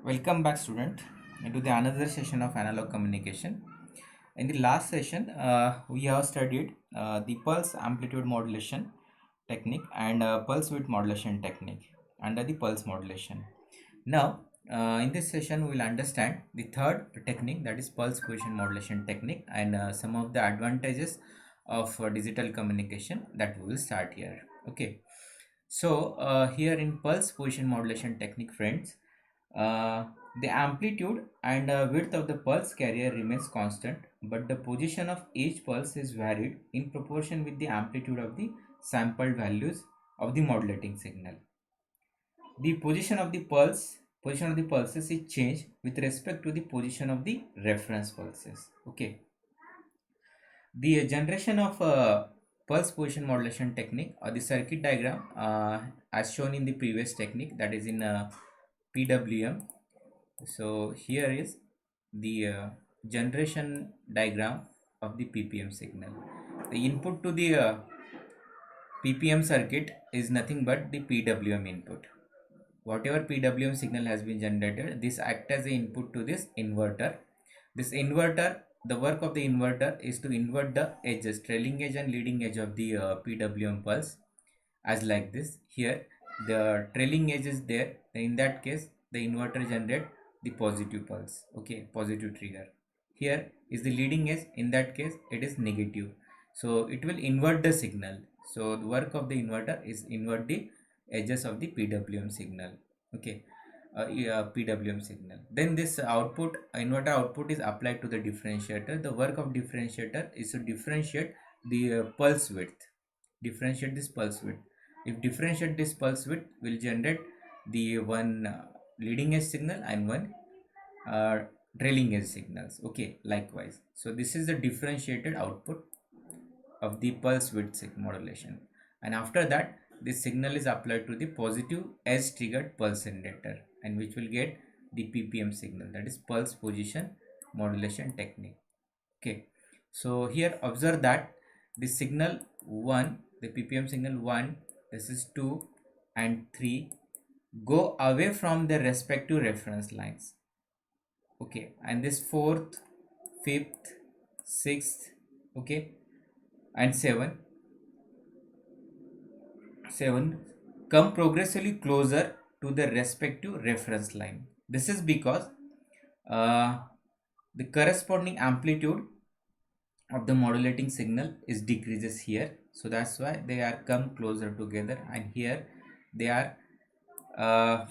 Welcome back, student, into the another session of analog communication. In the last session, we have studied the pulse amplitude modulation technique and pulse width modulation technique under the pulse modulation. Now, in this session, we will understand the third technique, that is pulse position modulation technique, and some of the advantages of digital communication that we will start here. Okay. So here in pulse position modulation technique, friends, uh, the amplitude and width of the pulse carrier remains constant, but the position of each pulse is varied in proportion with the amplitude of the sampled values of the modulating signal. The position of the pulses is changed with respect to the position of the reference pulses. Okay. The generation of pulse position modulation technique or the circuit diagram as shown in the previous technique, that is in PWM. So here is the generation diagram of the PPM signal. The input to the PPM circuit is nothing but the PWM input. Whatever PWM signal has been generated, this act as the input to this inverter. This inverter, the work of the inverter is to invert the edges, trailing edge and leading edge of the PWM pulse, as like this. Here the trailing edge is there. In that case, the inverter generate the positive pulse. Okay, positive trigger. Here is the leading edge. In that case, it is negative. So it will invert the signal. So the work of the inverter is invert the edges of the PWM signal. Okay, PWM signal. Then this output, inverter output, is applied to the differentiator. The work of differentiator is to differentiate the pulse width. Differentiate this pulse width. If differentiate this pulse width, will generate the one leading edge signal and one uh, trailing edge signals. Okay, likewise. So this is the differentiated output of the pulse width modulation, and after that this signal is applied to the positive edge triggered pulse generator, and which will get the PPM signal, that is pulse position modulation technique. Okay, so here observe that the signal 1, the PPM signal 1, this is 2 and 3, go away from their respective reference lines. Okay, and this fourth, fifth, sixth, okay, and 7 come progressively closer to the respective reference line. This is because uh, the corresponding amplitude of the modulating signal is decreases here, so that's why they are come closer together, and here they are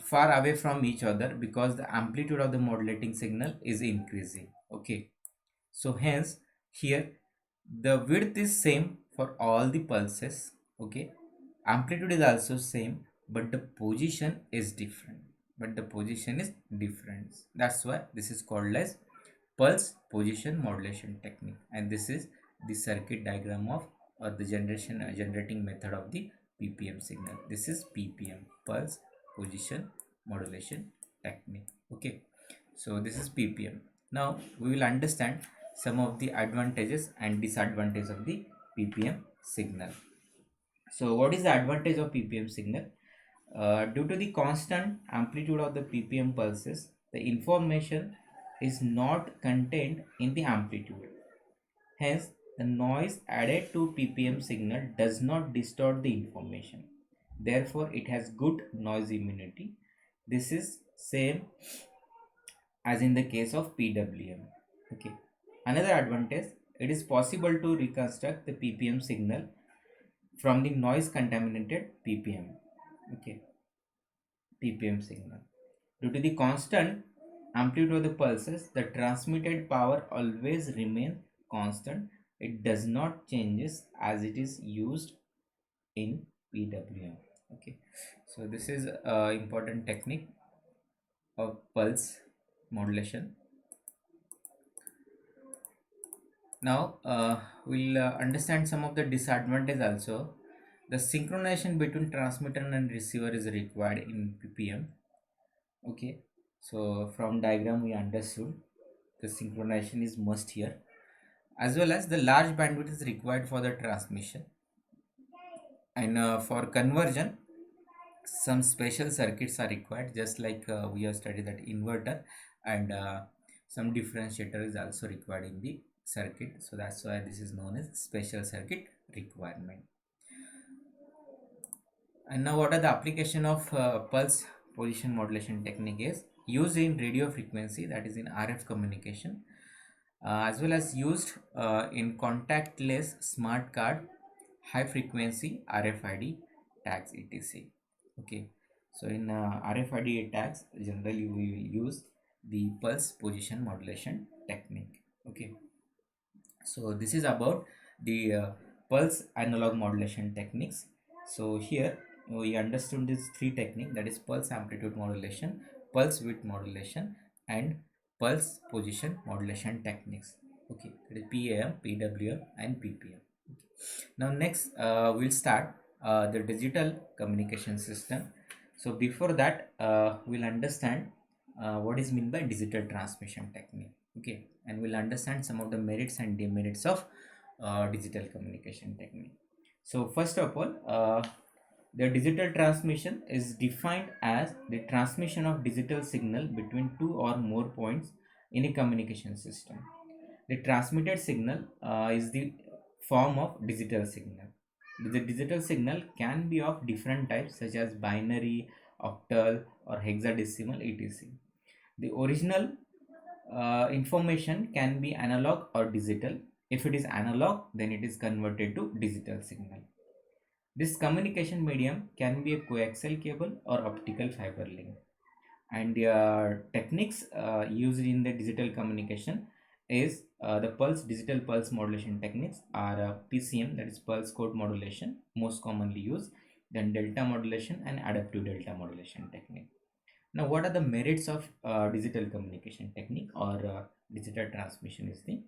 far away from each other because the amplitude of the modulating signal is increasing. Okay, so hence here the width is same for all the pulses. Okay, amplitude is also same, but the position is different. That's why this is called as pulse position modulation technique, and this is the circuit diagram of or the generating method of the PPM signal. This is PPM, pulse position modulation technique. Okay, so this is PPM. Now we will understand some of the advantages and disadvantages of the PPM signal. So what is the advantage of PPM signal? Due to the constant amplitude of the PPM pulses, the information is not contained in the amplitude. Hence, the noise added to PPM signal does not distort the information. Therefore, it has good noise immunity. This is same as in the case of PWM. Okay. Another advantage, it is possible to reconstruct the PPM signal from the noise contaminated PPM. Okay, PPM signal. Due to the constant amplitude of the pulses, the transmitted power always remains constant. It does not changes as it is used in PWM. Okay, so this is important technique of pulse modulation. Now we'll understand some of the disadvantages also. The synchronization between transmitter and receiver is required in PPM. Okay, so from diagram we understood the synchronization is must here, as well as the large bandwidth is required for the transmission, and for conversion some special circuits are required, just like we have studied that inverter, and some differentiator is also required in the circuit. So that's why this is known as special circuit requirement. And now what are the application of pulse position modulation technique is used in radio frequency, that is in RF communication, as well as used in contactless smart card, high frequency RFID tags, etc. Okay, so in RFID tags, generally we will use the pulse position modulation technique. Okay, so this is about the pulse analog modulation techniques. So here we understood these three techniques, that is pulse amplitude modulation, pulse width modulation, and pulse position modulation techniques. Okay, that is PAM, PWM, and PPM. Okay. Now next we'll start the digital communication system. So before that we'll understand what is meant by digital transmission technique. Okay, and we'll understand some of the merits and demerits of digital communication technique. So first of all, the digital transmission is defined as the transmission of digital signal between two or more points in a communication system. The transmitted signal is the form of digital signal. The digital signal can be of different types such as binary, octal, or hexadecimal, etc. The original information can be analog or digital. If it is analog, then it is converted to digital signal. This communication medium can be a coaxial cable or optical fiber link. And the techniques used in the digital communication is the digital pulse modulation techniques are PCM, that is pulse code modulation, most commonly used, then delta modulation and adaptive delta modulation technique. Now, what are the merits of digital communication technique or digital transmission is the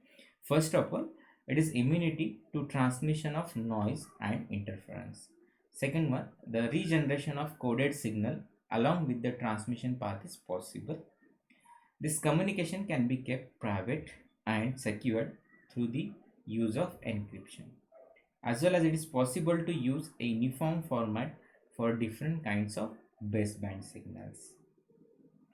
first of all, it is immunity to transmission of noise and interference. Second one, the regeneration of coded signal along with the transmission path is possible. This communication can be kept private and secured through the use of encryption. As well as it is possible to use a uniform format for different kinds of baseband signals.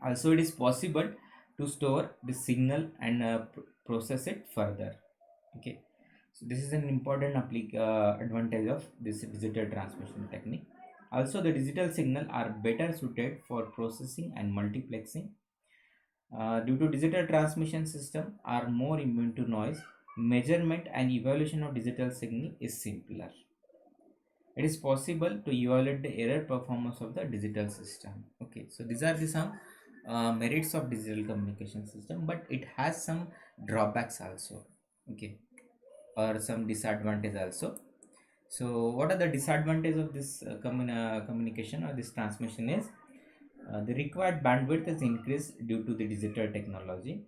Also, it is possible to store the signal and process it further. Okay, so this is an important advantage of this digital transmission technique. Also, the digital signal are better suited for processing and multiplexing. Due to digital transmission system are more immune to noise, measurement and evaluation of digital signal is simpler. It is possible to evaluate the error performance of the digital system. Okay, so these are the some merits of digital communication system, but it has some drawbacks also. Okay, or some disadvantage also. So what are the disadvantages of this communication or this transmission is the required bandwidth is increased due to the digital technology,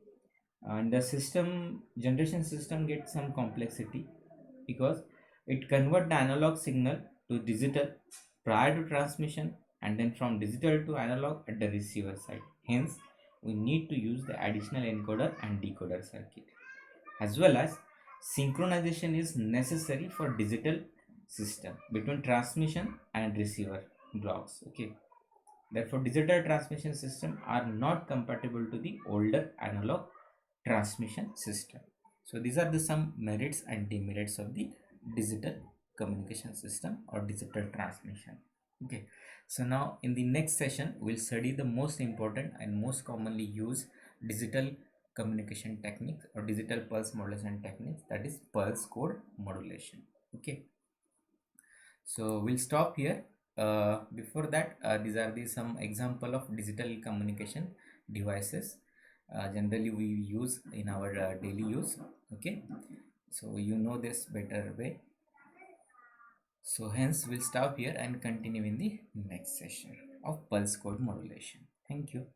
and the generation system gets some complexity because it convert the analog signal to digital prior to transmission, and then from digital to analog at the receiver side. Hence we need to use the additional encoder and decoder circuit, as well as synchronization is necessary for digital system between transmission and receiver blocks. Okay, therefore digital transmission system are not compatible to the older analog transmission system. So these are the some merits and demerits of the digital communication system or digital transmission. Okay, so now in the next session we'll study the most important and most commonly used digital communication technique or digital pulse modulation techniques, that is pulse code modulation. Okay, so we'll stop here. Before that, these are the some example of digital communication devices generally we use in our daily use. Okay, so you know this better way. So hence we'll stop here and continue in the next session of pulse code modulation. Thank you.